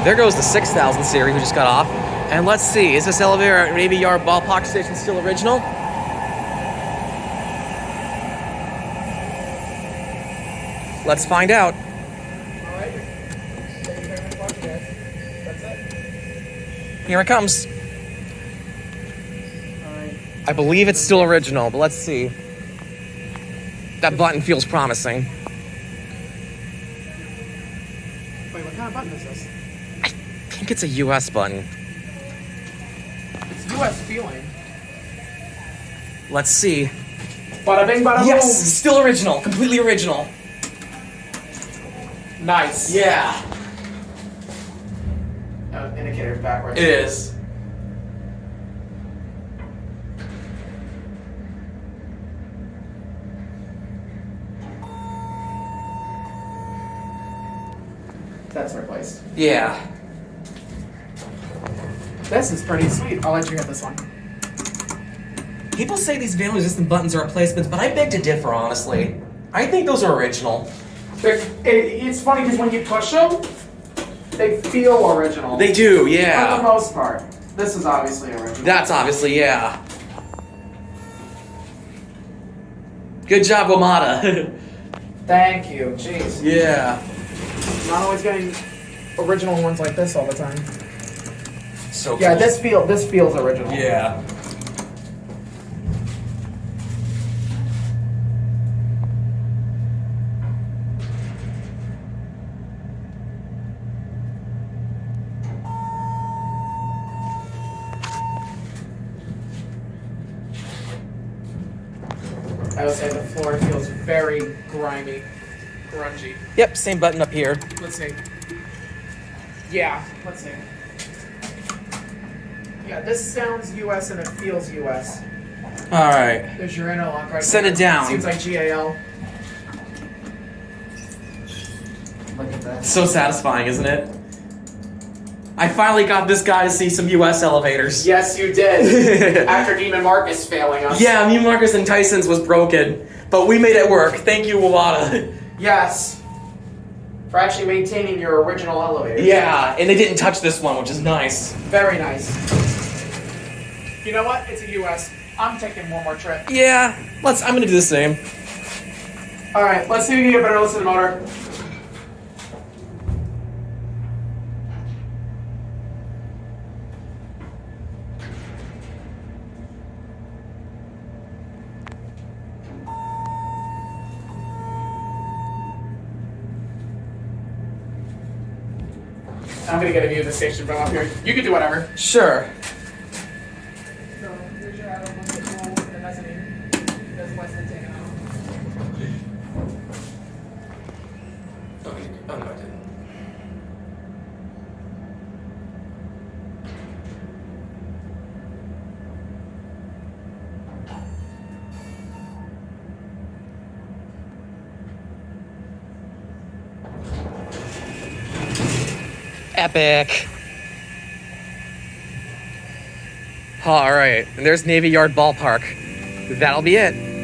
There goes the 6000 series we just got off. And let's see, is this elevator at Navy Yard Ballpark Station still original? Let's find out. Alright. Thank you very much for watching, guys. That's it. Here it comes. Alright. I believe it's still original, but let's see. That button feels promising. Wait, what kind of button is this? I think it's a US button. It's US feeling. Let's see. Bada bing, bada boom. Yes, still original, completely original. Nice. Yeah, Indicator's backwards. it is. That's replaced. Yeah. This is pretty sweet. I'll let you hit this one. People say these vandal-resistant buttons are replacements, but I beg to differ, honestly. I think those are original. It's funny because when you push them, they feel original. They do, For the yeah. most part. This is obviously original. That's obviously, yeah. Good job, Wamada. Thank you. Jeez. Yeah. Not always getting original ones like this all the time. So Yeah, cool. this feels original. Yeah. I would say the floor feels very grimy, grungy. Yep, same button up here. Let's see. Yeah, let's see. Yeah, this sounds US and it feels US. Alright. There's your interlock right Set there. it down. Seems like GAL. Look at that. So satisfying, isn't it? I finally got this guy to see some US elevators. Yes, you did. After Neiman Marcus failing us. Yeah, me, Marcus, and Tyson's was broken, but we made it work. Thank you, Wawada. Yes. For actually maintaining your original elevator. Yeah, and they didn't touch this one, which is nice. Very nice. You know what? It's a US. I'm taking one more trip. Yeah, I'm gonna do the same. Alright, let's see if we can get better listen to the motor. I'm gonna get a view of the station from up here. You can do whatever. Sure. So, here's your Adam with the pool and the mezzanine. There's Wesley taking out. Oh, no, I didn't. Epic. All right, and there's Navy Yard Ballpark. That'll be it.